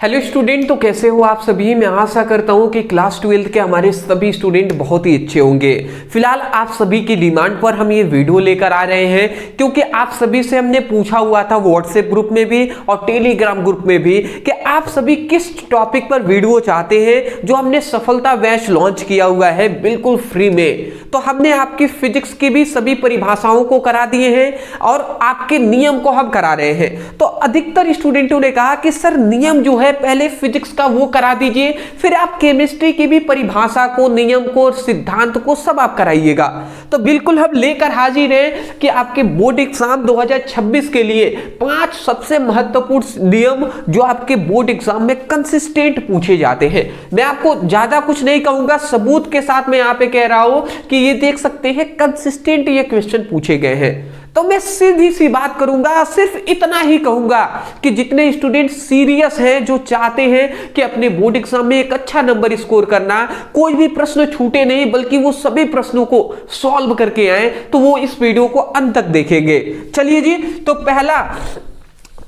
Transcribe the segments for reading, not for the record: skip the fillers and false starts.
Hello student, तो कैसे हो आप सभी। मैं आशा करता हूं कि क्लास 12 के हमारे सभी स्टूडेंट बहुत ही अच्छे होंगे। फिलहाल आप सभी की डिमांड पर हम ये वीडियो लेकर आ रहे हैं, क्योंकि आप सभी से हमने पूछा हुआ था व्हाट्सएप ग्रुप में भी और टेलीग्राम ग्रुप में भी कि आप सभी किस टॉपिक पर वीडियो चाहते हैं, जो हमने सफलता बैच लॉन्च किया हुआ है बिल्कुल फ्री में। तो हमने आपकी फिजिक्स की भी सभी परिभाषाओं को करा दिए हैं और आपके नियम को हम करा रहे हैं। तो अधिकतर स्टूडेंटों ने कहा कि सर नियम जो है पहले फिजिक्स का वो करा दीजिए, फिर आप केमिस्ट्री की भी परिभाषा को, नियम को, सिद्धांत को सब आप कराइएगा। तो बिल्कुल हम लेकर हाजिर हैं कि आपके बोर्ड एग्जाम 2026 के लिए 5 सबसे महत्वपूर्ण नियम जो आपके बोर्ड एग्जाम में कंसिस्टेंट पूछे जाते हैं। मैं आपको ज्यादा कुछ नहीं कहूंगा, सबूत के साथ मैं यहाँ पे कह रहा हूं कि ये देख सकते हैं कंसिस्टेंट ये क्वेश्चन पूछे गए हैं। तो मैं सीधी सी बात करूंगा, सिर्फ इतना ही कहूंगा कि जितने स्टूडेंट सीरियस हैं, जो चाहते हैं कि अपने बोर्ड एग्जाम में एक अच्छा नंबर स्कोर करना, कोई भी प्रश्न छूटे नहीं बल्कि वो सभी प्रश्नों को सॉल्व करके आए, तो वो इस वीडियो को अंत तक देखेंगे। चलिए जी, तो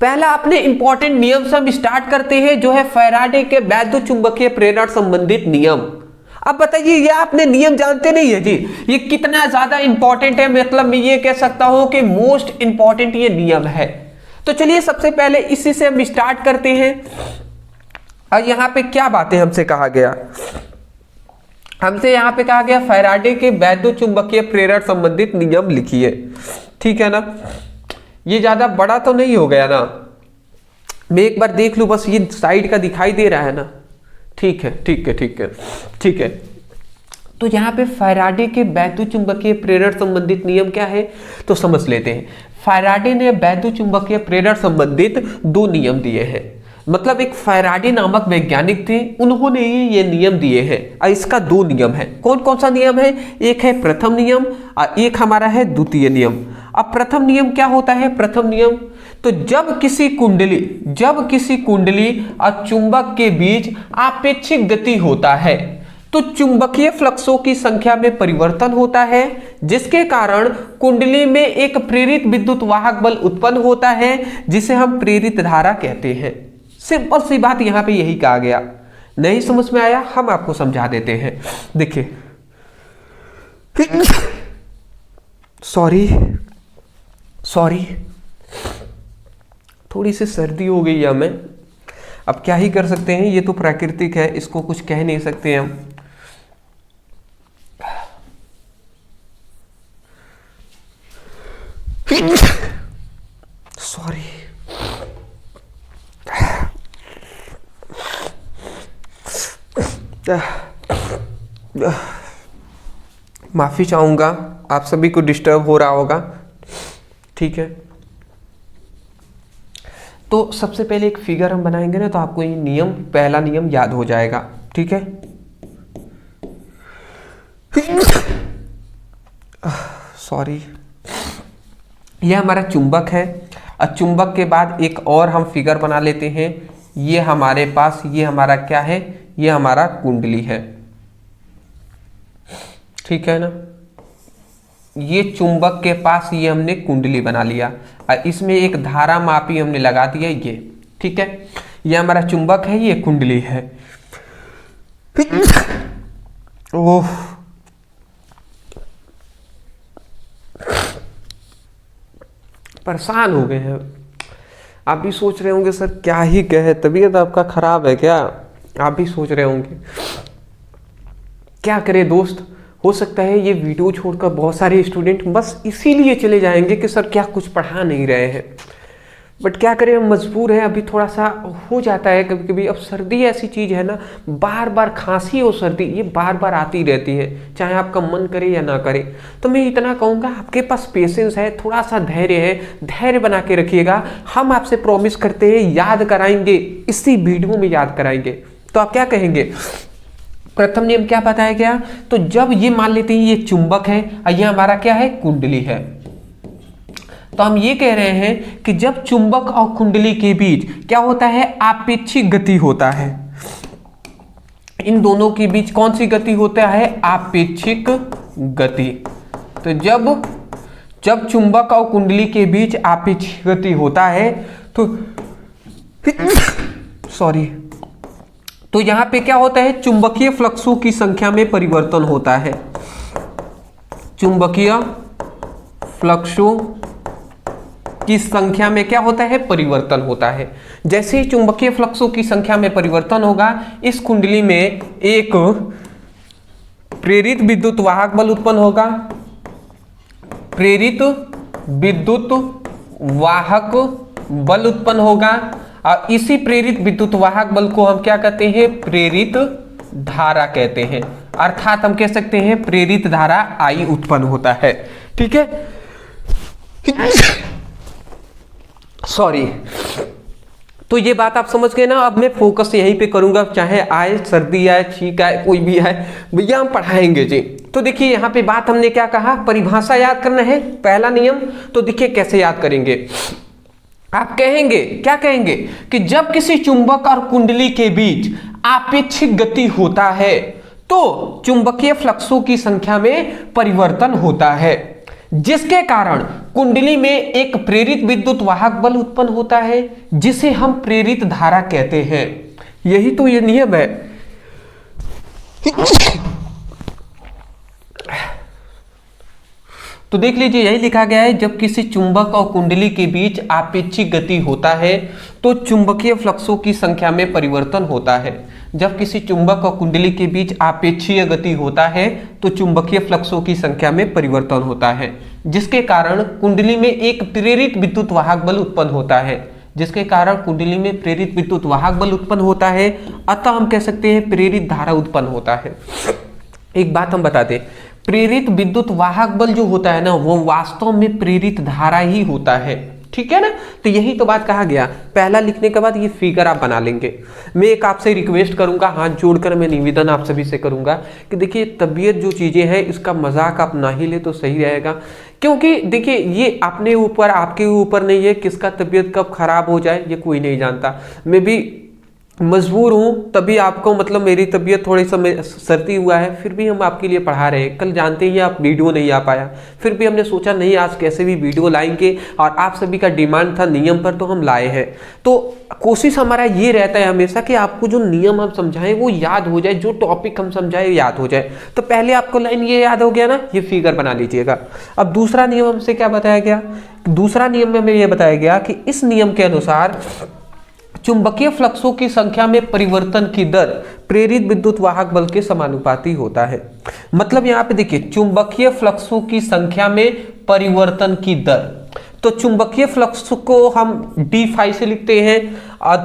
पहला अपने इंपॉर्टेंट नियम से हम स्टार्ट करते हैं, जो है फैराडे के वैद्युत चुंबकीय प्रेरण संबंधित नियम। अब बताइए, ये आपने नियम जानते नहीं है जी, ये कितना ज्यादा इंपॉर्टेंट है। मतलब मैं ये कह सकता हूं कि मोस्ट इंपॉर्टेंट ये नियम है। तो चलिए सबसे पहले इसी से हम स्टार्ट करते हैं। और यहां पे क्या बातें हमसे कहा गया, हमसे यहां पे कहा गया फैराडे के वैद्युत चुंबकीय प्रेरण संबंधित नियम लिखिए। ठीक है ना, ये ज्यादा बड़ा तो नहीं हो गया ना, मैं एक बार देख लूं, बस ये साइड का दिखाई दे रहा है ना। ठीक है ठीक है ठीक है ठीक है। तो यहाँ पे फैराडे के वैद्युत चुंबकीय प्रेरण संबंधित नियम क्या है, तो समझ लेते हैं। फैराडे ने वैद्युत चुंबकीय प्रेरण संबंधित 2 नियम दिए हैं। मतलब एक फैराडे नामक वैज्ञानिक थे, उन्होंने ये नियम दिए हैं और इसका 2 नियम है। कौन कौन सा नियम है, एक है प्रथम नियम और एक हमारा है द्वितीय नियम। अब प्रथम नियम क्या होता है, प्रथम नियम तो जब किसी कुंडली और चुंबक के बीच आपेक्षिक गति होता है तो चुंबकीय फ्लक्सों की संख्या में परिवर्तन होता है, जिसके कारण कुंडली में एक प्रेरित विद्युत वाहक बल उत्पन्न होता है, जिसे हम प्रेरित धारा कहते हैं। सिंपल सी बात यहां पे यही कहा गया। नहीं समझ में आया, हम आपको समझा देते हैं। देखिए, सॉरी थोड़ी सी सर्दी हो गई है हमें, अब क्या ही कर सकते हैं, ये तो प्राकृतिक है, इसको कुछ कह नहीं सकते हम। सॉरी, माफी चाहूंगा, आप सभी को डिस्टर्ब हो रहा होगा। ठीक है, तो सबसे पहले एक फिगर हम बनाएंगे ना, तो आपको ये नियम, पहला नियम याद हो जाएगा। ठीक है, सॉरी, यह हमारा चुंबक है और चुंबक के बाद एक और हम फिगर बना लेते हैं। ये हमारे पास, ये हमारा क्या है, ये हमारा कुंडली है। ठीक है ना, ये चुंबक के पास ये हमने कुंडली बना लिया और इसमें एक धारा मापी हमने लगा दिया ये। ठीक है, ये हमारा चुंबक है, ये कुंडली है। ओह, परेशान हो गए हैं। आप भी सोच रहे होंगे सर क्या ही कहे, तबीयत आपका खराब है क्या, आप भी सोच रहे होंगे। क्या करें दोस्त, हो सकता है ये वीडियो छोड़कर बहुत सारे स्टूडेंट बस इसीलिए चले जाएंगे कि सर क्या कुछ पढ़ा नहीं रहे हैं। बट क्या करें, हम मजबूर हैं, अभी थोड़ा सा हो जाता है कभी कभी। अब सर्दी ऐसी चीज़ है ना, बार बार खांसी और सर्दी ये बार बार आती रहती है, चाहे आपका मन करे या ना करे। तो मैं इतना कहूँगा, आपके पास पेशेंस है, थोड़ा सा धैर्य है, धैर्य बना के रखिएगा। हम आपसे प्रॉमिस करते हैं याद कराएंगे, इसी वीडियो में याद कराएंगे। तो आप क्या कहेंगे, प्रथम नियम क्या बताया गया, तो जब ये मान लेते हैं ये चुंबक है और ये हमारा क्या है, कुंडली है, तो हम ये कह रहे हैं कि जब चुंबक और कुंडली के बीच क्या होता है, आपेक्षिक गति होता है। इन दोनों के बीच कौन सी गति होता है, आपेक्षिक गति। तो जब चुंबक और कुंडली के बीच आपेक्षिक गति होता है तो सॉरी तो यहां पे क्या होता है, चुंबकीय फ्लक्सों की संख्या में परिवर्तन होता है। चुंबकीय फ्लक्सों की संख्या में क्या होता है, परिवर्तन होता है। जैसे ही चुंबकीय फ्लक्सों की संख्या में परिवर्तन होगा, इस कुंडली में एक प्रेरित विद्युत वाहक बल उत्पन्न होगा। प्रेरित विद्युत वाहक बल उत्पन्न होगा और इसी प्रेरित विद्युत वाहक बल को हम क्या कहते हैं, प्रेरित धारा कहते हैं। अर्थात हम कह सकते हैं प्रेरित धारा I उत्पन्न होता है। ठीक है, सॉरी। तो ये बात आप समझ गए ना। अब मैं फोकस यहीं पे करूंगा, चाहे आए सर्दी आए छींक आए कोई भी आए, भैया हम पढ़ाएंगे जी। तो देखिए यहाँ पे बात हमने क्या कहा, परिभाषा याद करना है, पहला नियम। तो देखिए कैसे याद करेंगे, आप कहेंगे, क्या कहेंगे कि जब किसी चुंबक और कुंडली के बीच आपेक्षिक गति होता है तो चुंबकीय फ्लक्सों की संख्या में परिवर्तन होता है, जिसके कारण कुंडली में एक प्रेरित विद्युत वाहक बल उत्पन्न होता है, जिसे हम प्रेरित धारा कहते हैं। यही तो ये नियम है। तो देख लीजिए, यही लिखा गया है, जब किसी चुंबक और कुंडली के बीच आपेक्षिक गति होता है तो चुंबकीय फ्लक्सों की संख्या में परिवर्तन होता है। जब किसी चुंबक और कुंडली के बीच आपेक्षीय गति होता है तो चुंबकीय फ्लक्सों की संख्या में परिवर्तन होता है, जिसके कारण कुंडली में एक प्रेरित विद्युत वाहक बल उत्पन्न होता है। जिसके कारण कुंडली में प्रेरित विद्युत वाहक बल उत्पन्न होता है, अतः हम कह सकते हैं प्रेरित धारा उत्पन्न होता है। एक बात हम बता दें, प्रेरित विद्युत वाहक बल जो होता है ना, वो वास्तव में प्रेरित धारा ही होता है। ठीक है ना, तो यही तो बात कहा गया। पहला लिखने के बाद ये फिगर आप बना लेंगे। मैं एक आपसे रिक्वेस्ट करूंगा, हाथ जोड़कर मैं निवेदन आप सभी से करूंगा कि देखिए तबीयत जो चीजें हैं इसका मजाक आप ना ही ले तो सही रहेगा, क्योंकि देखिए ये अपने ऊपर, आपके ऊपर नहीं है, किसका तबीयत कब खराब हो जाए ये कोई नहीं जानता। मैं भी मजबूर हूँ, तभी आपको मतलब मेरी तबीयत थोड़ी सा सर्दी हुआ है, फिर भी हम आपके लिए पढ़ा रहे हैं। कल जानते ही आप वीडियो नहीं आ पाया, फिर भी हमने सोचा नहीं आज कैसे भी वीडियो लाएंगे, और आप सभी का डिमांड था नियम पर तो हम लाए हैं। तो कोशिश हमारा ये रहता है हमेशा कि आपको जो नियम हम समझाएं वो याद हो जाए, जो टॉपिक हम समझाएं याद हो जाए। तो पहले आपको लाइन ये याद हो गया ना, ये फिगर बना लीजिएगा। अब दूसरा नियम हमसे क्या बताया गया, दूसरा नियम में हमें यह बताया गया कि इस नियम के अनुसार चुंबकीय फ्लक्सों की संख्या में परिवर्तन की दर प्रेरित विद्युत वाहक बल के समानुपाती होता है। मतलब यहाँ पे देखिए, चुंबकीय फ्लक्सों की संख्या में परिवर्तन की दर, तो चुंबकीय फ्लक्स को हम डी फाई से लिखते हैं और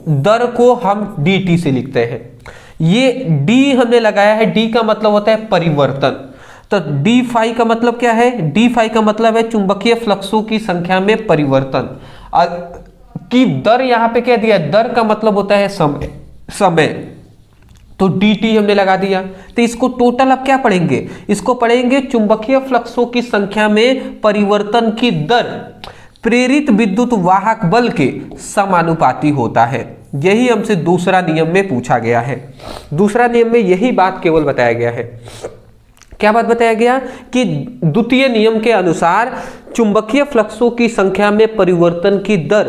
दर को हम डी टी से लिखते हैं। ये डी हमने लगाया है, डी का मतलब होता है परिवर्तन। तो डी फाई का मतलब क्या है, डी फाई का मतलब है चुंबकीय फ्लक्सों की संख्या में परिवर्तन, और की दर यहां पे क्या दिया, दर का मतलब होता है समय। तो dt हमने लगा दिया। तो इसको टोटल अब क्या पढ़ेंगे, इसको पढ़ेंगे चुंबकीय फ्लक्सों की संख्या में परिवर्तन की दर प्रेरित विद्युत वाहक बल के समानुपाती होता है। यही हमसे दूसरा नियम में पूछा गया है। दूसरा नियम में यही बात केवल बताया गया है। क्या बात बताया गया कि द्वितीय नियम के अनुसार चुंबकीय फ्लक्सों की संख्या में परिवर्तन की दर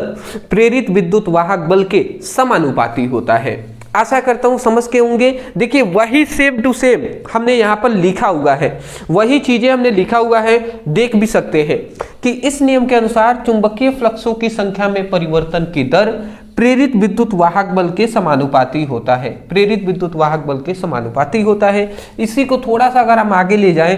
प्रेरित विद्युत वाहक बल के समानुपाती होता है। आशा करता हूं समझ के होंगे। देखिए वही सेम टू सेम हमने यहाँ पर लिखा हुआ है, वही चीजें हमने लिखा हुआ है, देख भी सकते हैं कि इस नियम के अनुसार चुंबकीय फ्लक्सों की संख्या में परिवर्तन की दर प्रेरित विद्युत वाहक बल के समानुपाती होता है। प्रेरित विद्युत वाहक बल के समानुपाती होता है। इसी को थोड़ा सा अगर हम आगे ले जाएं,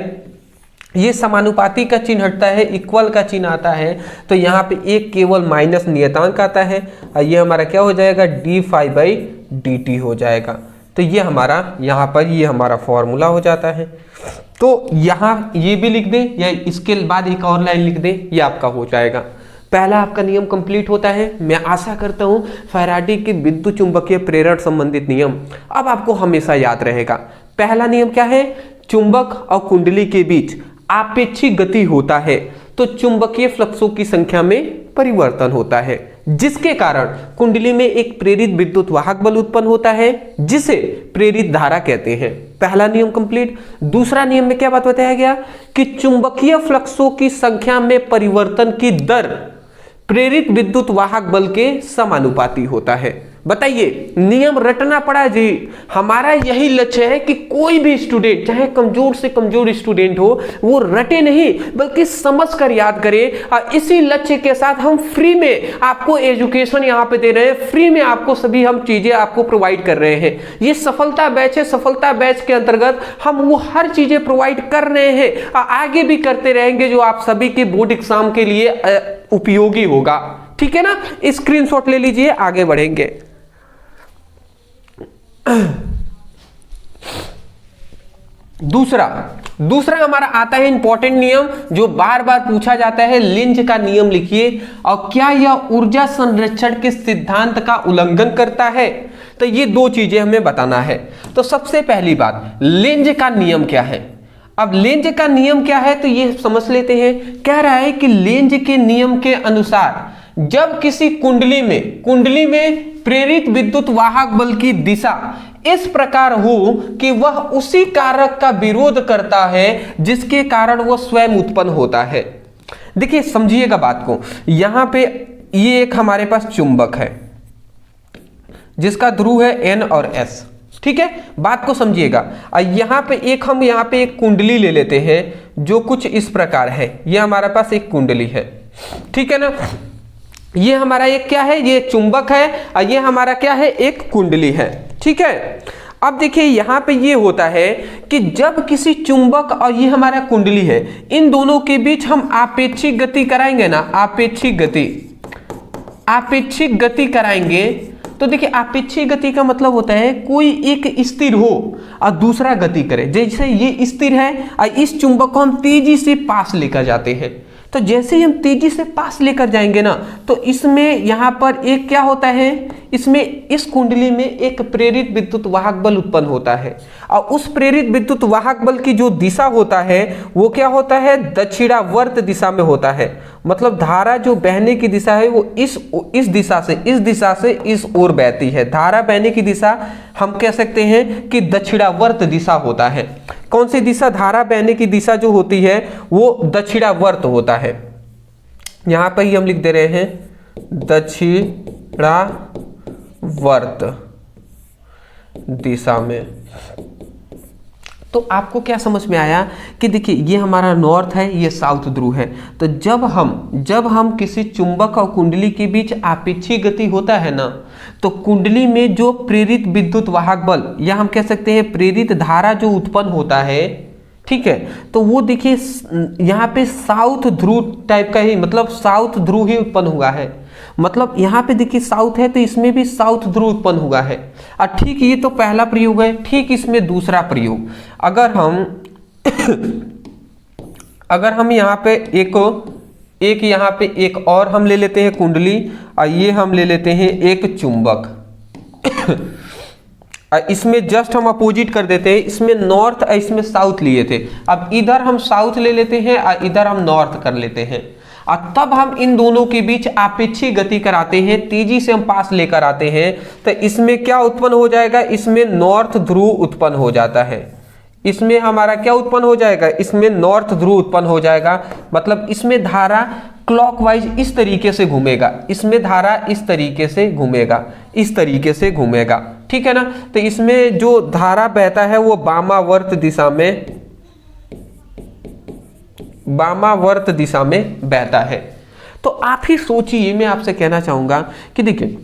ये समानुपाती का चिन्ह हटता है, इक्वल का चिन्ह आता है, तो यहाँ पे एक केवल माइनस नियतांक आता है और ये हमारा क्या हो जाएगा, D phi by D T हो जाएगा। तो ये हमारा यहाँ पर ये हमारा फॉर्मूला हो जाता है। तो यहाँ ये भी लिख दें या इसके बाद एक और लाइन लिख दें, ये आपका हो जाएगा। पहला आपका नियम कंप्लीट होता है। मैं आशा करता हूं फैराडे के विद्युत चुंबकीय प्रेरण संबंधित नियम अब आपको हमेशा याद रहेगा। पहला नियम क्या है, चुंबक और कुंडली के बीच आपेक्षिक गति होता है तो चुंबकीय फ्लक्सों की संख्या में परिवर्तन होता है, जिसके कारण कुंडली में एक प्रेरित विद्युत वाहक बल उत्पन्न होता है, जिसे प्रेरित धारा कहते हैं। पहला नियम कंप्लीट। दूसरा नियम में क्या बात बताया गया कि चुंबकीय फ्लक्सों की संख्या में परिवर्तन की दर प्रेरित विद्युत वाहक बल के समानुपाती होता है। बताइए, नियम रटना पड़ा जी। हमारा यही लक्ष्य है कि कोई भी स्टूडेंट, चाहे कमजोर से कमजोर स्टूडेंट हो, वो रटे नहीं बल्कि समझ कर याद करे। और इसी लक्ष्य के साथ हम फ्री में आपको एजुकेशन यहाँ पे दे रहे हैं, फ्री में आपको सभी हम चीजें आपको प्रोवाइड कर रहे हैं। ये सफलता बैच है, सफलता बैच के अंतर्गत हम वो हर चीजें प्रोवाइड कर रहे हैं और आगे भी करते रहेंगे, जो आप सभी के बोर्ड एग्जाम के लिए उपयोगी होगा। ठीक है ना, स्क्रीनशॉट ले लीजिए, आगे बढ़ेंगे। दूसरा हमारा आता है इंपॉर्टेंट नियम, जो बार बार पूछा जाता है, लिंज का नियम लिखिए और क्या यह ऊर्जा संरक्षण के सिद्धांत का उल्लंघन करता है। तो ये दो चीजें हमें बताना है। तो सबसे पहली बात, लिंज का नियम क्या है। अब लेंज का नियम क्या है तो ये समझ लेते हैं। कह रहा है कि लेंज के नियम के अनुसार जब किसी कुंडली में प्रेरित विद्युत वाहक बल की दिशा इस प्रकार हो कि वह उसी कारक का विरोध करता है जिसके कारण वह स्वयं उत्पन्न होता है। देखिए समझिएगा बात को, यहां पे ये एक हमारे पास चुंबक है जिसका ध्रुव है N और S। ठीक है, बात को समझिएगा। यहाँ पे एक कुंडली ले लेते हैं जो कुछ इस प्रकार है। ये हमारे पास एक कुंडली है, ठीक है ना। ये हमारा एक क्या है, ये चुंबक है और ये हमारा क्या है, एक कुंडली है। ठीक है, अब देखिए यहाँ पे ये होता है कि जब किसी चुंबक और ये हमारा कुंडली है, इन दोनों के बीच हम आपेक्षिक गति कराएंगे ना, आपेक्षिक गति कराएंगे। तो देखिए आपेक्षिक गति का मतलब होता है कोई एक स्थिर हो और दूसरा गति करे। जैसे ये स्थिर है और इस चुंबक को हम तेजी से पास लेकर जाते हैं, तो जैसे ही हम तेजी से पास लेकर जाएंगे ना, तो इसमें यहाँ पर एक क्या होता है, इसमें इस कुंडली में एक प्रेरित विद्युत वाहक बल उत्पन्न होता है और उस प्रेरित विद्युत वाहक बल की जो दिशा होता है वो क्या होता है, दक्षिणावर्त दिशा में होता है। मतलब धारा जो बहने की दिशा है वो इस दिशा से इस ओर बहती है। धारा बहने की दिशा हम कह सकते हैं कि दक्षिणावर्त दिशा होता है। कौन सी दिशा, धारा बहने की दिशा जो होती है वो दक्षिणावर्त होता है। यहां पर ही हम लिख दे रहे हैं दक्षिणावर्त दिशा में। तो आपको क्या समझ में आया कि देखिए ये हमारा नॉर्थ है, ये साउथ ध्रुव है। तो जब हम किसी चुंबक और कुंडली के बीच आपेक्षिक गति होता है ना, तो कुंडली में जो प्रेरित विद्युत वाहक बल या हम कह सकते हैं प्रेरित धारा जो उत्पन्न होता है, ठीक है, तो वो देखिए यहाँ पे साउथ ध्रुव टाइप का ही, मतलब साउथ ध्रुव ही उत्पन्न हुआ है। मतलब यहाँ पे देखिए साउथ है तो इसमें भी साउथ ध्रुव उत्पन्न हुआ है। और ठीक ये तो पहला प्रयोग है, ठीक इसमें दूसरा प्रयोग। अगर हम यहाँ पे एक यहाँ पे एक और हम ले लेते हैं कुंडली और ये हम ले लेते हैं एक चुंबक। इसमें जस्ट हम अपोजिट कर देते हैं, इसमें नॉर्थ और इसमें साउथ लिए थे। अब इधर हम साउथ ले लेते हैं और इधर हम नॉर्थ कर लेते हैं और तब हम इन दोनों के बीच आपेक्षिक गति कराते हैं, तेजी से हम पास लेकर आते हैं। तो इसमें क्या उत्पन्न हो जाएगा, इसमें नॉर्थ ध्रुव उत्पन्न हो जाता है। इसमें हमारा क्या उत्पन्न हो जाएगा, इसमें नॉर्थ ध्रुव उत्पन्न हो जाएगा। मतलब इसमें धारा क्लॉकवाइज इस तरीके से घूमेगा, इसमें धारा इस तरीके से घूमेगा, इस तरीके से घूमेगा। ठीक है ना, तो इसमें जो धारा बहता है वो वामावर्त दिशा में बहता है। तो आप ही सोचिए, मैं आपसे कहना चाहूंगा कि देखिए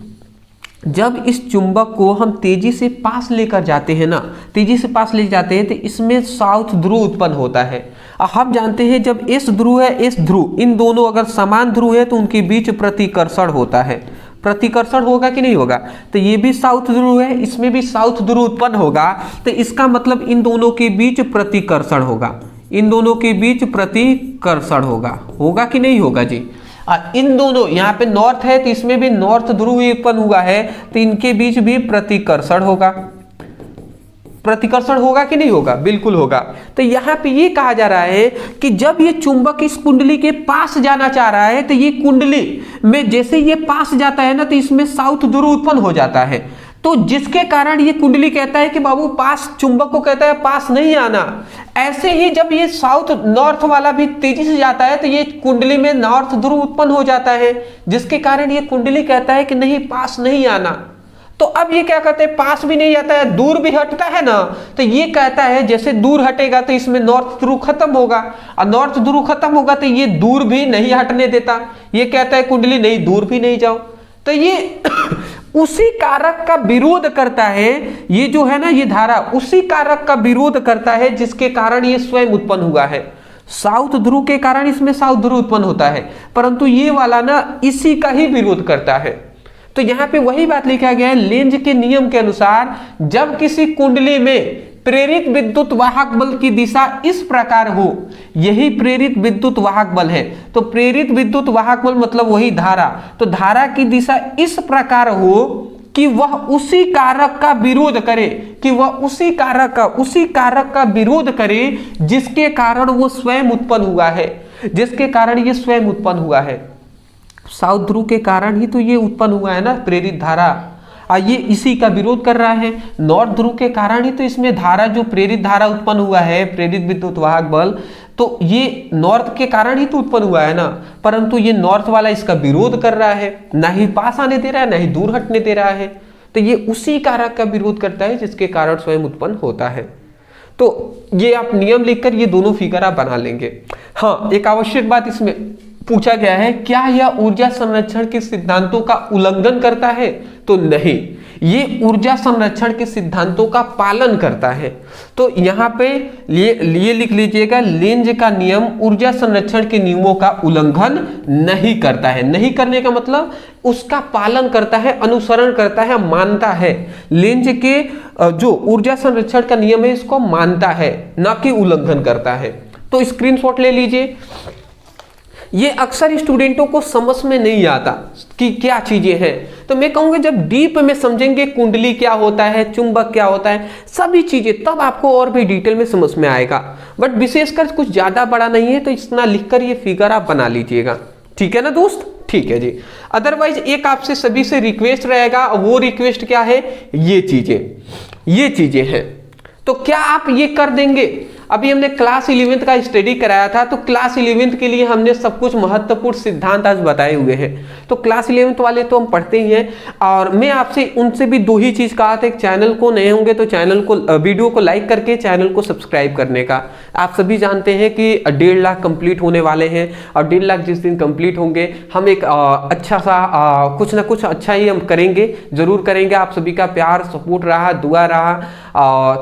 जब इस चुंबक को हम तेजी से पास लेकर जाते हैं ना, तेजी से पास ले जाते हैं तो इसमें साउथ ध्रुव उत्पन्न होता है। हम जानते हैं जब एस ध्रुव है, एस ध्रुव, इन दोनों अगर समान ध्रुव है तो उनके बीच प्रतिकर्षण होता है। प्रतिकर्षण होगा कि नहीं होगा, तो ये भी साउथ ध्रुव है, इसमें भी साउथ ध्रुव उत्पन्न होगा। तो इसका मतलब इन दोनों के बीच प्रतिकर्षण होगा, इन दोनों के बीच प्रतिकर्षण होगा कि नहीं होगा जी। इन दोनों, यहाँ पे नॉर्थ है तो इसमें भी नॉर्थ ध्रुव उत्पन्न हुआ है, तो इनके बीच भी प्रतिकर्षण होगा। प्रतिकर्षण होगा कि नहीं होगा, बिल्कुल होगा। तो यहाँ पे ये कहा जा रहा है कि जब ये चुंबक इस कुंडली के पास जाना चाह रहा है तो ये कुंडली में जैसे ये पास जाता है ना, तो इसमें साउथ ध्रुव उत्पन्न हो जाता है। तो जिसके कारण ये कुंडली कहता है कि बाबू पास, चुंबक को कहता है पास नहीं आना। ऐसे ही जब ये साउथ नॉर्थ वाला भी तेजी से जाता है तो ये कुंडली में नॉर्थ ध्रुव उत्पन्न हो जाता है, जिसके कारण ये कुंडली कहता है कि नहीं, पास नहीं आना। तो अब ये क्या कहते हैं, पास भी नहीं आता है, दूर भी हटता है ना, तो ये कहता है जैसे दूर हटेगा तो इसमें नॉर्थ ध्रुव खत्म होगा, और नॉर्थ ध्रुव खत्म होगा तो ये दूर भी नहीं हटने देता। ये कहता है कुंडली नहीं, दूर भी नहीं जाओ, तो ये उसी कारक का विरोध करता है। ये जो है ना, ये धारा उसी कारक का विरोध करता है जिसके कारण ये स्वयं उत्पन्न हुआ है। साउथ ध्रुव के कारण इसमें साउथ ध्रुव उत्पन्न होता है, परंतु ये वाला ना इसी का ही विरोध करता है। तो यहां पे वही बात लिखा गया है, लेंज के नियम के अनुसार जब किसी कुंडली में प्रेरित विद्युत वाहक बल की दिशा इस प्रकार हो, यही प्रेरित विद्युत वाहक बल है। तो प्रेरित विद्युत वाहक बल मतलब वही धारा, तो धारा की दिशा इस प्रकार हो कि वह उसी कारक का विरोध करे, कि वह उसी कारक का विरोध करे जिसके कारण वो स्वयं उत्पन्न हुआ है, जिसके कारण ये स्वयं उत्पन्न हुआ है। साउथ ध्रुव के कारण ही तो ये उत्पन्न हुआ है ना प्रेरित धारा, ये इसी का विरोध कर रहा है। नॉर्थ ध्रुव के कारण ही तो इसमें धारा, जो प्रेरित धारा उत्पन्न हुआ है, प्रेरित विद्युत वाहक बल, तो ये नॉर्थ के कारण ही तो उत्पन्न हुआ है ना, परंतु ये नॉर्थ वाला इसका विरोध कर रहा है, ना ही पास आने दे रहा है, ना ही दूर हटने दे रहा है। तो ये उसी कारक का विरोध करता है जिसके कारण स्वयं उत्पन्न होता है। तो ये आप नियम लिखकर ये दोनों फिगर आप बना लेंगे। हाँ, एक आवश्यक बात इसमें पूछा गया है, क्या यह ऊर्जा संरक्षण के सिद्धांतों का उल्लंघन करता है? तो नहीं, ये ऊर्जा संरक्षण के सिद्धांतों का पालन करता है। तो यहाँ पे ये लिख लीजिएगा, लेंज का नियम ऊर्जा संरक्षण के नियमों का उल्लंघन नहीं करता है। नहीं करने का मतलब उसका पालन करता है, अनुसरण करता है, मानता है। लेंज के जो ऊर्जा संरक्षण का नियम है इसको मानता है, ना कि उल्लंघन करता है। तो स्क्रीनशॉट ले लीजिए। ये अक्सर स्टूडेंटों को समझ में नहीं आता कि क्या चीजें हैं, तो मैं कहूँगा जब डीप में समझेंगे कुंडली क्या होता है, चुंबक क्या होता है, सभी चीजें, तब आपको और भी डिटेल में समझ में आएगा। बट विशेषकर कुछ ज्यादा बड़ा नहीं है, तो इतना लिखकर ये फिगर आप बना लीजिएगा। ठीक है ना दोस्त? ठीक है जी। अदरवाइज एक आपसे सभी से रिक्वेस्ट रहेगा, वो रिक्वेस्ट क्या है, ये चीजें हैं। तो क्या आप ये कर देंगे? अभी हमने क्लास 11th का स्टडी कराया था, तो क्लास 11th के लिए हमने सब कुछ महत्वपूर्ण सिद्धांत आज बताए हुए हैं। तो क्लास 11th वाले तो हम पढ़ते ही हैं, और मैं आपसे उनसे भी दो ही चीज कहा था, एक चैनल को नए होंगे तो चैनल को, वीडियो को लाइक करके चैनल को सब्सक्राइब करने का। आप सभी जानते हैं कि 1.5 लाख कंप्लीट होने वाले हैं, और 1.5 लाख जिस दिन कंप्लीट होंगे हम एक अच्छा सा कुछ ना कुछ अच्छा ही हम करेंगे, जरूर करेंगे। आप सभी का प्यार, सपोर्ट रहा, दुआ रहा,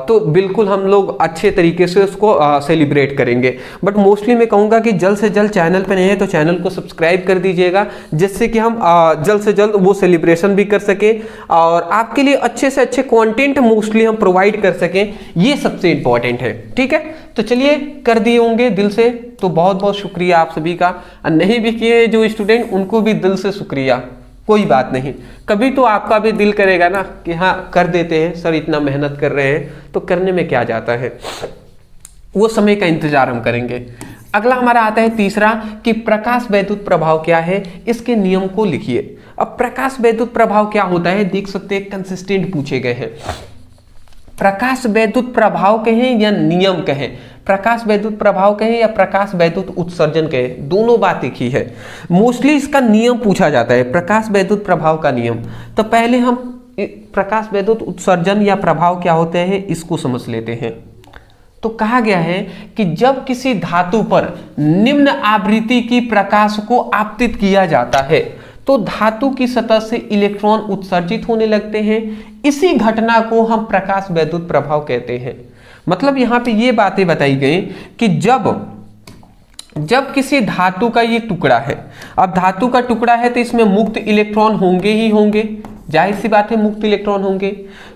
तो बिल्कुल हम लोग अच्छे तरीके से उसको सेलिब्रेट करेंगे। बट मोस्टली मैं कहूँगा कि जल्द से जल्द चैनल पे नहीं है तो चैनल को सब्सक्राइब कर दीजिएगा, जिससे कि हम जल्द से जल्द वो सेलिब्रेशन भी कर सकें, और आपके लिए अच्छे से अच्छे कंटेंट मोस्टली हम प्रोवाइड कर सकें। ये सबसे इंपॉर्टेंट है। ठीक है, तो चलिए कर दिए होंगे दिल से, तो बहुत बहुत शुक्रिया आप सभी का। नहीं भी किए जो स्टूडेंट, उनको भी दिल से शुक्रिया। कोई बात नहीं, कभी तो आपका भी दिल करेगा ना कि हाँ कर देते हैं सर, इतना मेहनत कर रहे हैं तो करने में क्या जाता है, वो समय का इंतजार हम करेंगे। अगला हमारा आता है तीसरा, कि प्रकाश वैद्युत प्रभाव क्या है, इसके नियम को लिखिए। अब प्रकाश वैद्युत प्रभाव क्या होता है, देख सकते हैं कंसिस्टेंट पूछे गए हैं। प्रकाश वैद्युत प्रभाव कहें या नियम कहें, प्रकाश वैद्युत प्रभाव कहें या प्रकाश वैद्युत उत्सर्जन कहें, दोनों बात एक ही है। मोस्टली इसका नियम पूछा जाता है, प्रकाश वैद्युत प्रभाव का नियम। तो पहले हम प्रकाश वैद्युत उत्सर्जन या प्रभाव क्या होते हैं इसको समझ लेते हैं। तो कहा गया है कि जब किसी धातु पर निम्न आवृत्ति की प्रकाश को आपतित किया जाता है तो धातु की सतह से इलेक्ट्रॉन उत्सर्जित होने लगते हैं। इसी घटना को हम प्रकाश वैद्युत प्रभाव कहते हैं। मतलब यहाँ पे ये बातें बताई गई कि जब किसी धातु का ये टुकड़ा है, अब धातु का टुकड़ा है तो इसमें मुक्त इलेक्ट्रॉन होंगे ही होंगे, जाहिर सी बात है मुक्त इलेक्ट्रॉन होंगे।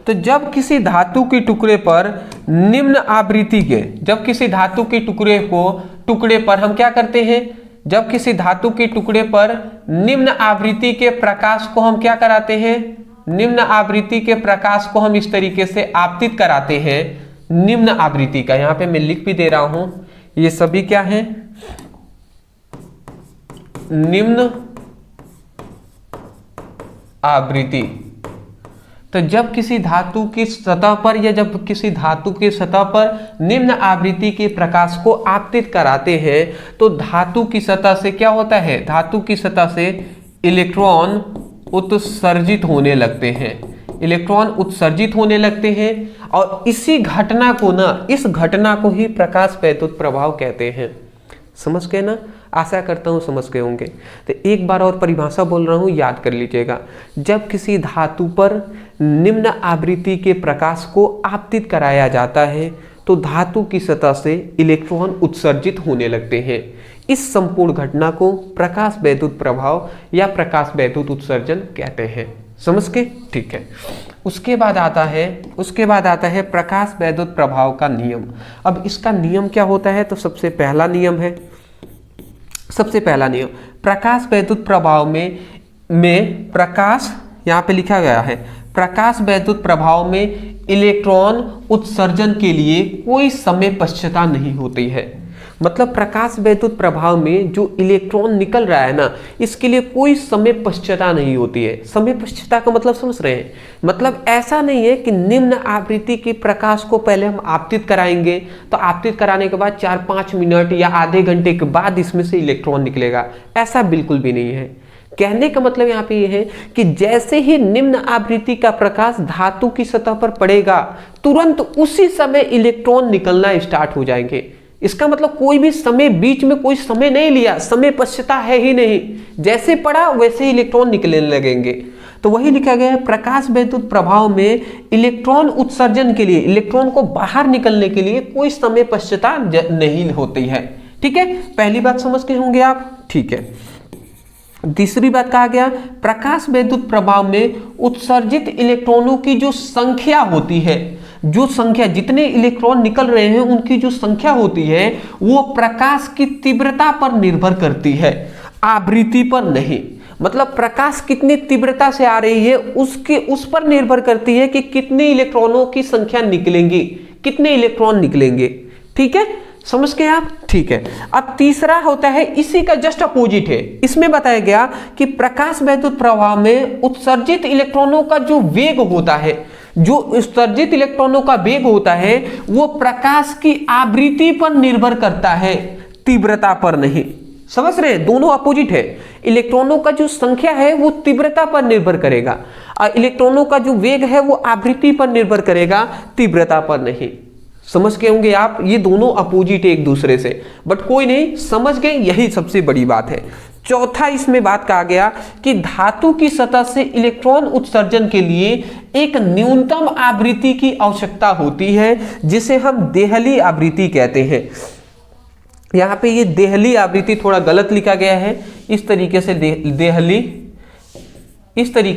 तो जब किसी धातु के टुकड़े पर निम्न आवृत्ति के, जब किसी धातु के टुकड़े पर हम क्या करते हैं, जब किसी धातु के टुकड़े पर निम्न आवृत्ति के प्रकाश को हम क्या कराते हैं, निम्न आवृत्ति के प्रकाश को हम इस तरीके से आपतित कराते हैं। निम्न आवृत्ति का यहाँ पे मैं लिख भी दे रहा हूं, ये सभी क्या है, निम्न आवृत्ति। तो जब किसी धातु की सतह पर या जब किसी धातु की सतह पर निम्न आवृत्ति के प्रकाश को आपतित कराते हैं तो धातु की सतह से क्या होता है, धातु की सतह से इलेक्ट्रॉन उत्सर्जित होने लगते हैं। इलेक्ट्रॉन उत्सर्जित होने लगते हैं और इस घटना को ही प्रकाश वैद्युत प्रभाव कहते हैं। समझ गए ना? आशा करता हूँ समझ गए होंगे। तो एक बार और परिभाषा बोल रहा हूँ, याद कर लीजिएगा। जब किसी धातु पर निम्न आवृत्ति के प्रकाश को आपतित कराया जाता है तो धातु की सतह से इलेक्ट्रॉन उत्सर्जित होने लगते हैं। इस संपूर्ण घटना को प्रकाश वैद्युत प्रभाव या प्रकाश वैद्युत उत्सर्जन कहते हैं। समझ के? ठीक है। उसके बाद आता है प्रकाश वैद्युत प्रभाव का नियम। अब इसका नियम क्या होता है? तो सबसे पहला नियम प्रकाश वैद्युत प्रभाव में प्रकाश, यहाँ पे लिखा गया है, प्रकाश वैद्युत प्रभाव में इलेक्ट्रॉन उत्सर्जन के लिए कोई समय पश्चता नहीं होती है। मतलब प्रकाश वैद्युत प्रभाव में जो इलेक्ट्रॉन निकल रहा है ना, इसके लिए कोई समय पश्चता नहीं होती है। समय पश्चता का मतलब समझ रहे हैं? मतलब ऐसा नहीं है कि निम्न आवृत्ति के प्रकाश को पहले हम आपतित कराएंगे तो आपतित कराने के बाद 4-5 मिनट या आधे घंटे के बाद इसमें से इलेक्ट्रॉन निकलेगा, ऐसा बिल्कुल भी नहीं है। कहने का मतलब यहाँ पे ये है कि जैसे ही निम्न आवृत्ति का प्रकाश धातु की सतह पर पड़ेगा, तुरंत उसी समय इलेक्ट्रॉन निकलना स्टार्ट हो जाएंगे। इसका मतलब कोई भी समय, बीच में कोई समय नहीं लिया, समय पश्चता है ही नहीं, जैसे पड़ा वैसे ही इलेक्ट्रॉन निकलने लगेंगे। तो वही लिखा गया है, प्रकाश वैद्युत प्रभाव में इलेक्ट्रॉन उत्सर्जन के लिए, इलेक्ट्रॉन को बाहर निकलने के लिए कोई समय पश्चता नहीं होती है। ठीक है, पहली बात समझ के होंगे आप। ठीक है, तीसरी बात कहा गया, प्रकाश वैद्युत प्रभाव में उत्सर्जित इलेक्ट्रॉनों की जो संख्या होती है, जो संख्या, जितने इलेक्ट्रॉन निकल रहे हैं उनकी जो संख्या होती है वो प्रकाश की तीव्रता पर निर्भर करती है, आवृत्ति पर नहीं। मतलब प्रकाश कितनी तीव्रता से आ रही है उस पर निर्भर करती है कि कितने इलेक्ट्रॉनों की संख्या निकलेंगी, कितने इलेक्ट्रॉन निकलेंगे। ठीक है, समझ गए आप? ठीक है। अब तीसरा होता है, इसी का जस्ट अपोजिट है। इसमें बताया गया कि प्रकाश वैद्युत प्रभाव में उत्सर्जित इलेक्ट्रॉनों का जो वेग होता है, जो उत्सर्जित इलेक्ट्रॉनों का वेग होता है वो प्रकाश की आवृत्ति पर निर्भर करता है, तीव्रता पर नहीं। समझ रहे हैं? दोनों अपोजिट है। इलेक्ट्रॉनों का जो संख्या है वो तीव्रता पर निर्भर करेगा और इलेक्ट्रॉनों का जो वेग है वो आवृत्ति पर निर्भर करेगा, तीव्रता पर नहीं। समझ गए होंगे आप? ये दोनों अपोजिट है एक दूसरे से, बट कोई नहीं, समझ गए, यही सबसे बड़ी बात है। चौथा इसमें बात कहा गया कि धातु की सतह से इलेक्ट्रॉन उत्सर्जन के लिए एक न्यूनतम आवृत्ति की आवश्यकता होती है, जिसे हम देहली आवृत्ति कहते हैं। यहाँ पे ये देहली आवृत्ति थोड़ा गलत लिखा गया है, इस तरीके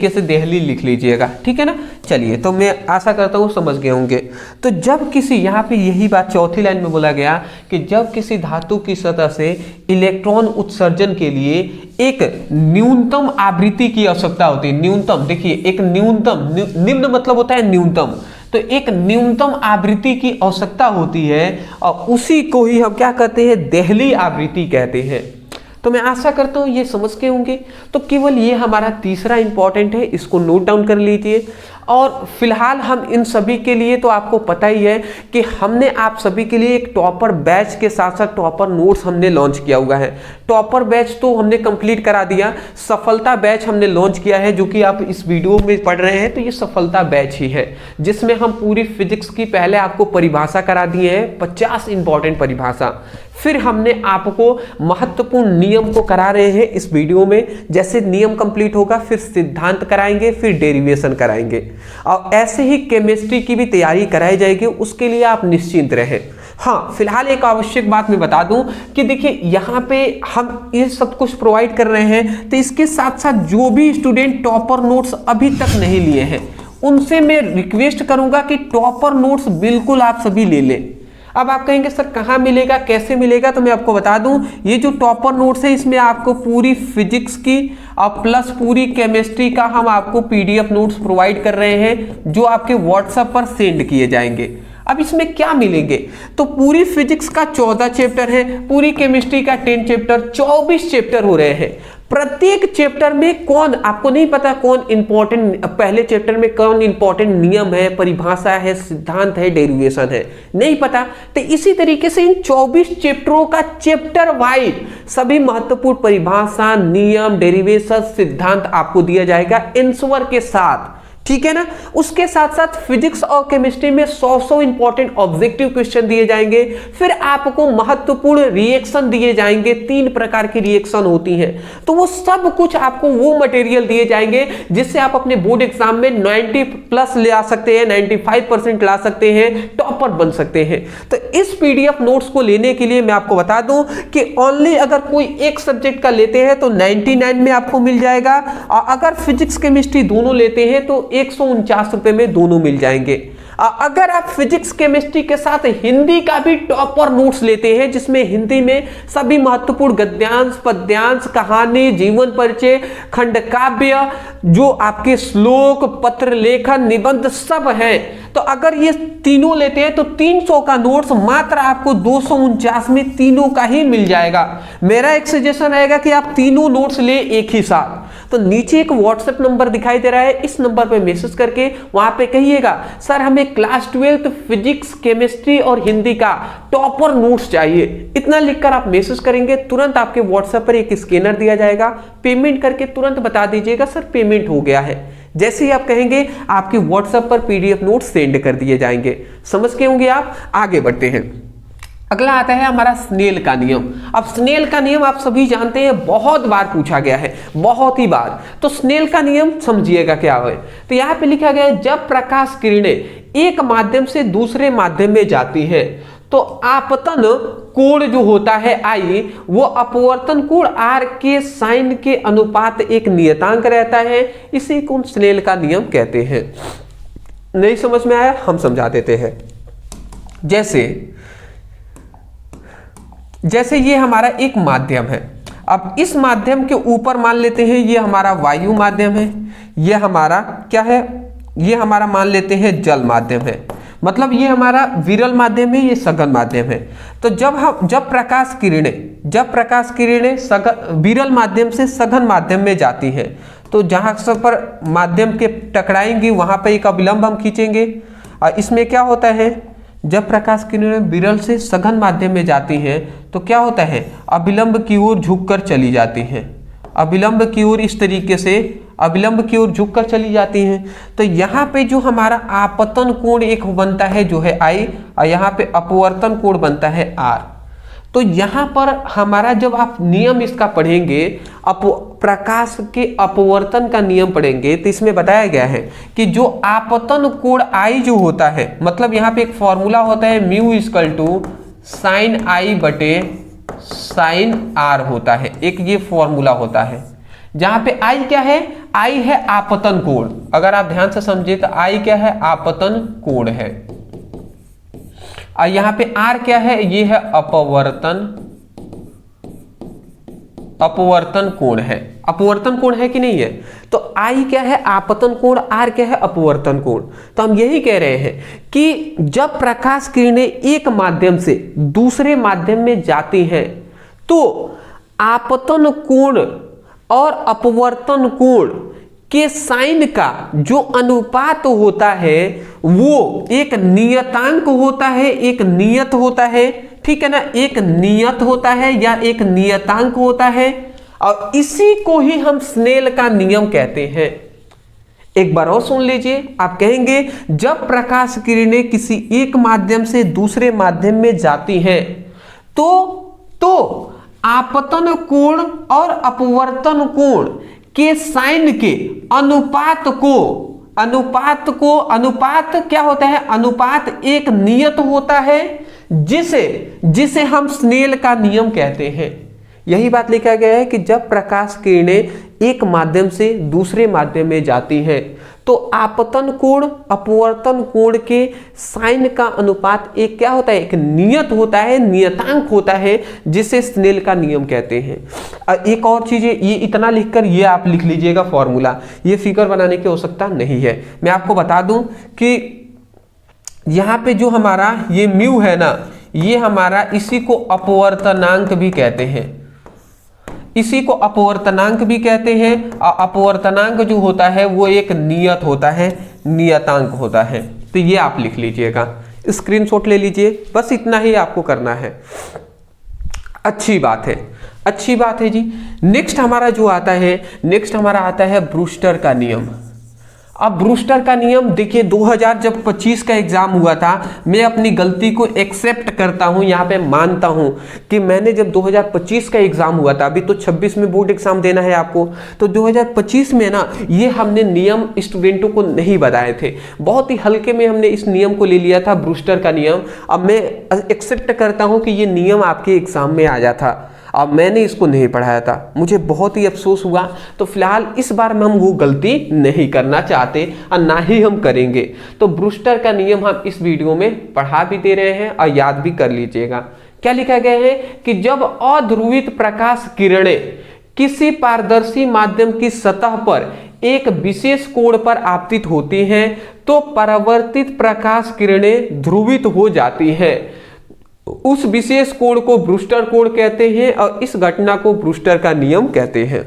से देहली लिख लीजिएगा। ठीक है ना? चलिए, तो मैं आशा करता हूँ समझ गए होंगे। तो जब किसी, यहाँ पे यही बात चौथी लाइन में बोला गया कि जब किसी धातु की सतह से इलेक्ट्रॉन उत्सर्जन के लिए एक न्यूनतम आवृत्ति की आवश्यकता होती है। न्यूनतम, देखिए, एक न्यूनतम, निम्न मतलब होता है न्यूनतम, तो एक न्यूनतम आवृत्ति की आवश्यकता होती है और उसी को ही हम क्या कहते हैं? देहली आवृत्ति कहते हैं। तो मैं आशा करता हूँ ये समझ के होंगे। तो केवल ये हमारा तीसरा इंपॉर्टेंट है, इसको नोट डाउन कर लीजिए। और फिलहाल हम इन सभी के लिए, तो आपको पता ही है कि हमने आप सभी के लिए एक टॉपर बैच के साथ साथ टॉपर नोट्स हमने लॉन्च किया हुआ है। टॉपर बैच तो हमने कंप्लीट करा दिया, सफलता बैच हमने लॉन्च किया है, जो कि आप इस वीडियो में पढ़ रहे हैं। तो ये सफलता बैच ही है, जिसमें हम पूरी फिजिक्स की पहले आपको परिभाषा करा दिए हैं, 50 इंपॉर्टेंट परिभाषा। फिर हमने आपको महत्वपूर्ण नियम को करा रहे हैं इस वीडियो में। जैसे नियम कंप्लीट होगा फिर सिद्धांत कराएंगे, फिर डेरिवेशन कराएंगे, और ऐसे ही केमिस्ट्री की भी तैयारी कराई जाएगी। उसके लिए आप निश्चिंत रहें। हाँ, फिलहाल एक आवश्यक बात मैं बता दूं कि देखिए, यहाँ पे हम ये सब कुछ प्रोवाइड कर रहे हैं, तो इसके साथ साथ जो भी स्टूडेंट टॉपर नोट्स अभी तक नहीं लिए हैं उनसे मैं रिक्वेस्ट करूंगा कि टॉपर नोट्स बिल्कुल आप सभी ले लें। अब आप कहेंगे सर कहाँ मिलेगा, कैसे मिलेगा? तो मैं आपको बता दूं, ये जो टॉपर नोट्स है इसमें आपको पूरी फिजिक्स की और प्लस पूरी केमिस्ट्री का हम आपको पीडीएफ नोट्स प्रोवाइड कर रहे हैं, जो आपके व्हाट्सएप पर सेंड किए जाएंगे। अब इसमें क्या मिलेंगे? तो पूरी फिजिक्स का 14 चैप्टर है, पूरी केमिस्ट्री का 10 चैप्टर, 24 चैप्टर हो रहे हैं। प्रत्येक चैप्टर में कौन, आपको नहीं पता कौन इंपॉर्टेंट, पहले चैप्टर में कौन इंपॉर्टेंट नियम है, परिभाषा है, सिद्धांत है, डेरिवेशन है, नहीं पता। तो इसी तरीके से इन 24 चैप्टरों का चैप्टर वाइज सभी महत्वपूर्ण परिभाषा, नियम, डेरिवेशन, सिद्धांत आपको दिया जाएगा आंसर के साथ। ठीक है ना। उसके साथ साथ फिजिक्स और केमिस्ट्री में 100 इंपॉर्टेंट ऑब्जेक्टिव क्वेश्चन दिए जाएंगे। फिर आपको महत्वपूर्ण रिएक्शन दिए जाएंगे, 3 प्रकार की रिएक्शन होती हैं, तो वो सब कुछ आपको वो मटेरियल दिए जाएंगे जिससे आप अपने बोर्ड एग्जाम में 90+ ले आ सकते हैं, 95% ला सकते हैं, टॉपर बन सकते हैं। तो इस पीडीएफ नोट्स को लेने के लिए मैं आपको बता दूं कि ओनली अगर कोई एक सब्जेक्ट का लेते हैं तो 99 में आपको मिल जाएगा, और अगर फिजिक्स केमिस्ट्री दोनों लेते हैं तो 149 रुपए में दोनों मिल जाएंगे। अगर आप फिजिक्स केमिस्ट्री के साथ हिंदी का भी टॉपर नोट्स लेते हैं, जिसमें हिंदी में सभी महत्वपूर्ण गद्यांश, पद्यांश, कहानी, जीवन परिचय, खंड काव्य, जो आपके श्लोक, पत्र लेखन, निबंध सब है, तो अगर ये तीनों लेते हैं तो 300 का नोट्स मात्र आपको 249 में तीनों का ही मिल जाएगा। मेरा एक सजेशन रहेगा कि आप तीनों नोट्स ले एक ही साथ। तो नीचे एक व्हाट्सएप नंबर दिखाई दे रहा है, इस नंबर पे मैसेज करके वहां पे कहिएगा सर हमें क्लास 12 फिजिक्स, केमिस्ट्री और हिंदी का टॉपर नोट्स चाहिए। इतना लिखकर आप मैसेज करेंगे, तुरंत आपके व्हाट्सएप पर एक स्कैनर दिया जाएगा, पेमेंट करके तुरंत बता दीजिएगा सर पेमेंट हो गया है। जैसे ही आप कहेंगे आपके व्हाट्सएप पर पीडीएफ नोट सेंड कर दिए जाएंगे। समझ के होंगे आप। आगे बढ़ते हैं। अगला आता है हमारा स्नेल का नियम। अब स्नेल का नियम आप सभी जानते हैं, बहुत बार पूछा गया है, बहुत ही बार। तो स्नेल का नियम समझिएगा क्या है। तो यहाँ पे लिखा गया है जब प्रकाश किरणें एक माध्यम से दूसरे माध्यम में जाती हैं तो आपतन कोण जो होता है आई, वो अपवर्तन कोण आर के साइन के अनुपात एक नियतांक रहता है। इसी को स्नेल का नियम कहते हैं। नहीं समझ में आया, हम समझा देते हैं। जैसे ये हमारा एक माध्यम है। अब इस माध्यम के ऊपर मान लेते हैं ये हमारा वायु माध्यम है, ये हमारा क्या है, ये हमारा मान लेते हैं जल माध्यम है, मतलब ये हमारा विरल माध्यम है, ये सघन माध्यम है। तो जब प्रकाश किरणें विरल माध्यम से सघन माध्यम में जाती हैं तो जहां सब पर माध्यम के टकराएंगी वहां पर एक अविलंब हम खींचेंगे। और इसमें क्या होता है, जब प्रकाश किरणें विरल से सघन माध्यम में जाती हैं तो क्या होता है, अविलंब की ओर झुककर चली जाती हैं। अविलंब की ओर इस तरीके से अविलंब की ओर झुककर चली जाती हैं। तो यहाँ पे जो हमारा आपतन कोण एक बनता है जो है आई, और यहाँ पे अपवर्तन कोण बनता है आर। तो यहाँ पर हमारा जब आप नियम इसका पढ़ेंगे, प्रकाश के अपवर्तन का नियम पढ़ेंगे, तो इसमें बताया गया है कि जो आपतन कोण आई जो होता है, मतलब यहाँ पे एक फॉर्मूला होता है म्यू इक्वल टू साइन आई बटे साइन आर होता है। एक ये फॉर्मूला होता है जहां पे आई क्या है, आई है आपतन कोण। अगर आप ध्यान से समझे तो आई क्या है, आपतन कोण है। और यहां पे आर क्या है, ये है अपवर्तन कोण है। अपवर्तन कोण है कि नहीं है। तो आई क्या है, आपतन कोण, आर क्या है, अपवर्तन कोण। तो हम यही कह रहे हैं कि जब प्रकाश किरणें एक माध्यम से दूसरे माध्यम में जाती हैं तो आपतन कोण और अपवर्तन कोण के साइन का जो अनुपात होता है वो एक नियतांक होता है, एक नियत होता है, ठीक है ना, एक नियत होता है या एक नियतांक होता है। और इसी को ही हम स्नेल का नियम कहते हैं। एक बार और सुन लीजिए, आप कहेंगे जब प्रकाश किरणें किसी एक माध्यम से दूसरे माध्यम में जाती हैं तो आपतन कोण और अपवर्तन कोण के साइन के अनुपात क्या होता है, अनुपात एक नियत होता है जिसे हम स्नेल का नियम कहते हैं। यही बात लिखा गया है कि जब प्रकाश किरणें एक माध्यम से दूसरे माध्यम में जाती हैं तो आपतन कोण अपवर्तन कोण के साइन का अनुपात एक क्या होता है, एक नियत होता है, नियतांक होता है, जिसे स्नेल का नियम कहते हैं। एक और चीज, ये इतना लिखकर ये आप लिख लीजिएगा फॉर्मूला, ये फिगर बनाने की आवश्यकता नहीं है। मैं आपको बता दूं कि यहाँ पे जो हमारा ये म्यू है ना, ये हमारा इसी को अपवर्तनांक भी कहते हैं, इसी को अपवर्तनांक भी कहते हैं। अपवर्तनांक जो होता है वो एक नियत होता है, नियतांक होता है। तो ये आप लिख लीजिएगा, स्क्रीनशॉट ले लीजिए, बस इतना ही आपको करना है। अच्छी बात है, अच्छी बात है जी। नेक्स्ट हमारा जो आता है, नेक्स्ट हमारा आता है ब्रूस्टर का नियम। अब ब्रूस्टर का नियम देखिए, 2025 का एग्जाम हुआ था, मैं अपनी गलती को एक्सेप्ट करता हूं, यहाँ पे मानता हूं कि मैंने जब 2025 का एग्जाम हुआ था, अभी तो 26 में बोर्ड एग्जाम देना है आपको, तो 2025 में ना ये हमने नियम स्टूडेंटों को नहीं बताए थे, बहुत ही हल्के में हमने इस नियम को ले लिया था, ब्रूस्टर का नियम। अब मैं एक्सेप्ट करता हूं कि ये नियम आपके एग्जाम में आ जाता, अब मैंने इसको नहीं पढ़ाया था, मुझे बहुत ही अफसोस हुआ। तो फिलहाल इस बार में हम वो गलती नहीं करना चाहते और ना ही हम करेंगे। तो ब्रूस्टर का नियम हम इस वीडियो में पढ़ा भी दे रहे हैं और याद भी कर लीजिएगा। क्या लिखा गया है कि जब अध्रुवित प्रकाश किरणें किसी पारदर्शी माध्यम की सतह पर एक विशेष कोण पर आपतित होती हैं तो परावर्तित प्रकाश किरणें ध्रुवित हो जाती हैं। उस विशेष कोण को ब्रूस्टर कोण कहते हैं और इस घटना को ब्रूस्टर का नियम कहते हैं।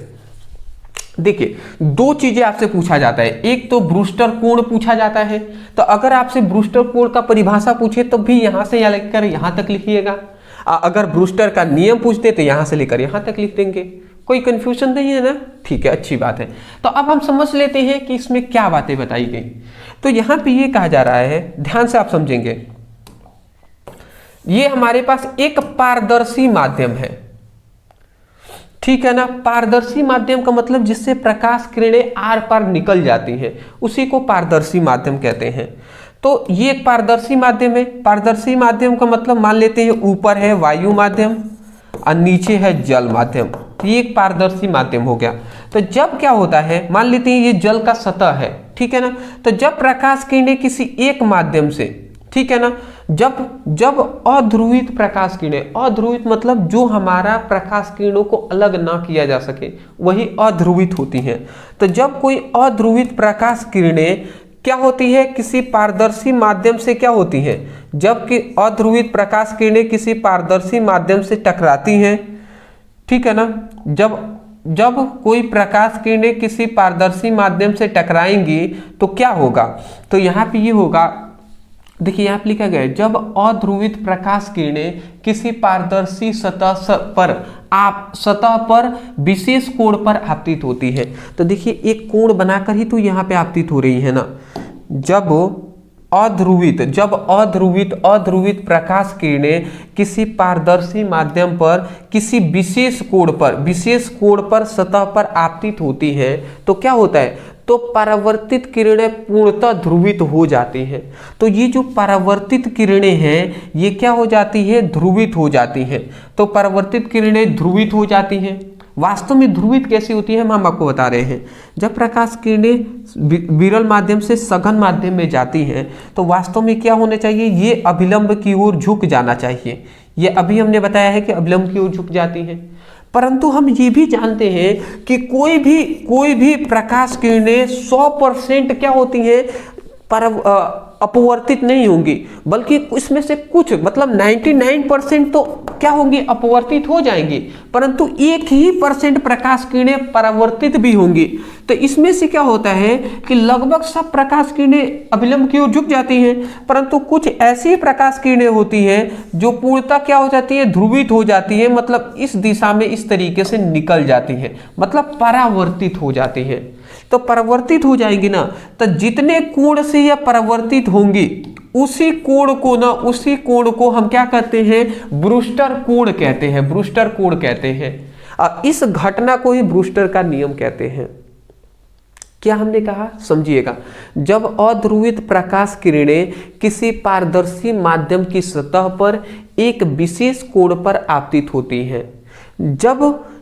देखिए, दो चीजें आपसे पूछा जाता है, एक तो ब्रूस्टर कोण पूछा जाता है, तो अगर आपसे ब्रूस्टर कोण का परिभाषा पूछे तो भी यहां से लेकर यहां तक लिखिएगा, अगर ब्रूस्टर का नियम पूछते तो यहां से लेकर यहां तक लिख देंगे, कोई कंफ्यूजन नहीं है ना। ठीक है, अच्छी बात है। तो अब हम समझ लेते हैं कि इसमें क्या बातें बताई गई। तो यहां पे ये कहा जा रहा है, ध्यान से आप समझेंगे, ये हमारे पास एक पारदर्शी माध्यम है, ठीक है ना। पारदर्शी माध्यम का मतलब जिससे प्रकाश किरणें आर पार निकल जाती हैं, उसी को पारदर्शी माध्यम कहते हैं। तो ये एक पारदर्शी माध्यम है। पारदर्शी माध्यम का मतलब मान लेते हैं ऊपर है वायु माध्यम और नीचे है जल माध्यम, ये एक पारदर्शी माध्यम हो गया। तो जब क्या होता है, मान लेते हैं ये जल का सतह है, ठीक है ना। तो जब प्रकाश किरणें किसी एक माध्यम से, ठीक है ना, जब अध्रुवित प्रकाश किरणें, अध्रुवित मतलब जो हमारा प्रकाश किरणों को अलग ना किया जा सके वही अध्रुवित होती हैं। तो जब कोई अध्रुवित प्रकाश किरणें क्या होती है, किसी पारदर्शी माध्यम से क्या होती हैं, जबकि अध्रुवित प्रकाश किरणें किसी पारदर्शी माध्यम से टकराती हैं, ठीक है ना। जब कोई प्रकाश किरणें किसी पारदर्शी माध्यम से टकराएंगी तो क्या होगा, तो यहाँ पे ये होगा, देखिए यहाँ पे लिखा गया है, जब अध्रुवित प्रकाश किरणें किसी पारदर्शी सतह पर विशेष कोण पर आपतित होती है। तो देखिए एक कोण बनाकर ही तो यहाँ पे आपतित हो रही है ना। जब अध्रुवित प्रकाश किरणें किसी पारदर्शी माध्यम पर किसी विशेष कोण पर सतह पर आपतित होती है तो क्या होता है, तो परावर्तित किरणें पूर्णतः ध्रुवित हो जाती हैं। तो ये जो परावर्तित किरणें हैं ये क्या हो जाती है, ध्रुवित हो जाती हैं। तो परावर्तित किरणें ध्रुवित हो जाती हैं। वास्तव में ध्रुवित कैसी होती है हम आपको बता रहे हैं। जब प्रकाश किरणें विरल माध्यम से सघन माध्यम में जाती हैं तो वास्तव में क्या होना चाहिए, ये अभिलंब की ओर झुक जाना चाहिए। ये अभी हमने बताया है कि अभिलंब की ओर झुक जाती हैं। परंतु हम ये भी जानते हैं कि कोई भी प्रकाश किरणें 100% क्या होती हैं, अपवर्तित नहीं होंगी, बल्कि इसमें से कुछ मतलब 99% तो क्या होंगी, अपवर्तित हो जाएंगी, परंतु 1% प्रकाश किरणें परावर्तित भी होंगी। तो इसमें से क्या होता है कि लगभग सब प्रकाश किरणें अभिलंब की ओर झुक जाती हैं, परंतु कुछ ऐसी प्रकाश किरणें होती हैं जो पूर्णतः क्या हो जाती है, ध्रुवित हो जाती है, मतलब इस दिशा में इस तरीके से निकल जाती है, मतलब परावर्तित हो जाती है। तो परावर्तित हो जाएंगी ना, तो जितने कोण से यह परावर्तित होंगी उसी कोण को हम क्या कहते हैं, ब्रूस्टर कोण कहते हैं, ब्रूस्टर कोण कहते हैं। और इस घटना को ही ब्रूस्टर का नियम कहते हैं। क्या हमने कहा, समझिएगा, जब अध्रुवित प्रकाश किरणें किसी पारदर्शी माध्यम की सतह पर एक विशेष कोण पर आपतित होती हैं,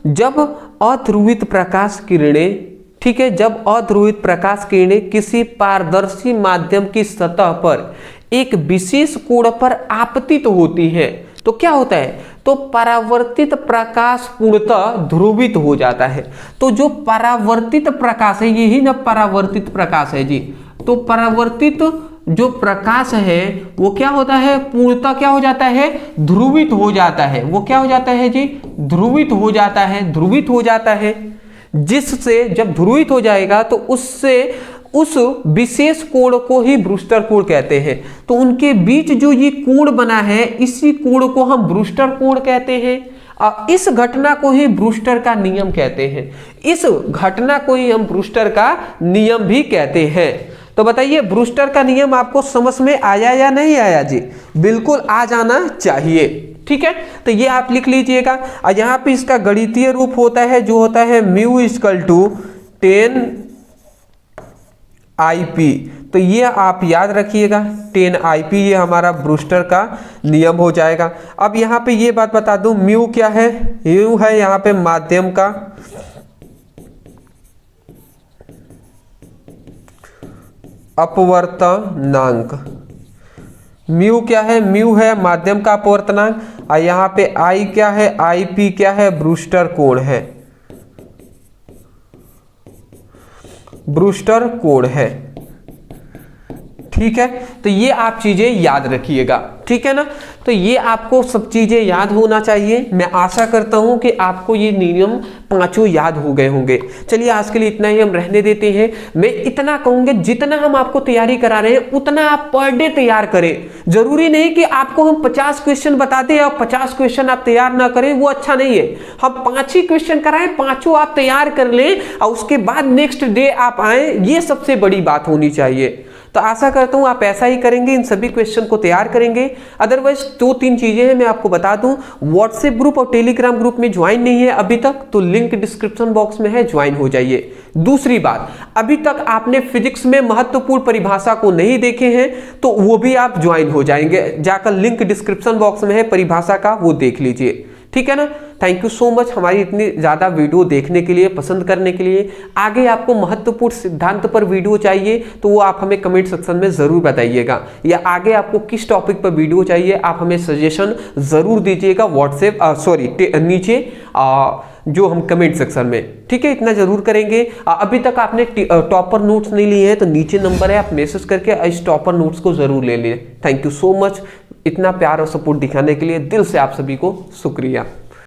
जब अध्रुवित प्रकाश किरणें, ठीक है, जब अध्रुवित प्रकाश किरणें किसी पारदर्शी माध्यम की सतह पर एक विशेष कोण पर आपतित होती हैं तो क्या होता है, तो परावर्तित प्रकाश पूर्णतः ध्रुवित हो जाता है। तो जो परावर्तित प्रकाश है यही ना परावर्तित प्रकाश है जी। तो परावर्तित जो प्रकाश है वो क्या होता है, पूर्णतः क्या हो जाता है, ध्रुवित हो जाता है। वो क्या हो जाता है जी, ध्रुवित हो जाता है, ध्रुवित हो जाता है। जिससे जब ध्रुवित हो जाएगा तो उस विशेष कोण को ही ब्रूस्टर कोण कहते हैं। तो उनके बीच जो ये कोण बना है इसी कोण को हम ब्रूस्टर कोण कहते हैं। इस घटना को ही ब्रूस्टर का नियम कहते हैं। इस घटना को ही हम ब्रूस्टर का नियम भी कहते हैं। तो बताइए ब्रूस्टर का नियम आपको समझ में आया या नहीं आया जी? बिल्कुल आ जाना चाहिए, ठीक है। तो ये आप लिख लीजिएगा। और यहाँ पे इसका गणितीय रूप होता है जो होता है म्यू इक्वल टू 10 IP। तो ये आप याद रखिएगा 10 IP ये हमारा ब्रूस्टर का नियम हो जाएगा। अब यहाँ पे ये बात बता दूं, म्यू क्या है? म्यू है यहाँ पे माध्यम का अपवर्तनांक। म्यू क्या है? म्यू है माध्यम का अपवर्तनांक। और यहाँ पे आई क्या है? IP क्या है? ब्रूस्टर कोण है, ब्रूस्टर कोण है, ठीक है। तो ये आप चीजें याद रखिएगा, ठीक है ना। तो ये आपको सब चीजें याद होना चाहिए। मैं आशा करता हूं कि आपको ये नियम पांचों याद हो गए होंगे। चलिए आज के लिए इतना ही हम रहने देते हैं। मैं इतना कहूंगा जितना हम आपको तैयारी करा रहे हैं उतना आप पर डे तैयार करें। जरूरी नहीं कि आपको हम 50 क्वेश्चन बता दें और 50 क्वेश्चन आप तैयार ना करें, वो अच्छा नहीं है। हम 5 ही क्वेश्चन कराएं, पांचों आप तैयार कर लें और उसके बाद नेक्स्ट डे आप आए, ये सबसे बड़ी बात होनी चाहिए। तो आशा करता हूं आप ऐसा ही करेंगे, इन सभी क्वेश्चन को तैयार करेंगे। अदरवाइज 2-3 चीजें हैं मैं आपको बता दूं, व्हाट्सएप ग्रुप और टेलीग्राम ग्रुप में ज्वाइन नहीं है अभी तक तो लिंक डिस्क्रिप्शन बॉक्स में है, ज्वाइन हो जाइए। दूसरी बात, अभी तक आपने फिजिक्स में महत्वपूर्ण परिभाषा को नहीं देखे हैं तो वो भी आप ज्वाइन हो जाएंगे, जाकर लिंक डिस्क्रिप्शन बॉक्स में है परिभाषा का, वो देख लीजिए, ठीक है ना। थैंक यू सो मच हमारी इतनी ज़्यादा वीडियो देखने के लिए, पसंद करने के लिए। आगे आपको महत्वपूर्ण सिद्धांत पर वीडियो चाहिए तो वो आप हमें कमेंट सेक्शन में ज़रूर बताइएगा, या आगे आपको किस टॉपिक पर वीडियो चाहिए आप हमें सजेशन ज़रूर दीजिएगा व्हाट्सएप नीचे जो हम कमेंट सेक्शन में, ठीक है, इतना जरूर करेंगे। अभी तक आपने टॉपर नोट्स नहीं लिए हैं तो नीचे नंबर है, आप मैसेज करके इस टॉपर नोट्स को जरूर ले लें। थैंक यू सो मच इतना प्यार और सपोर्ट दिखाने के लिए, दिल से आप सभी को शुक्रिया।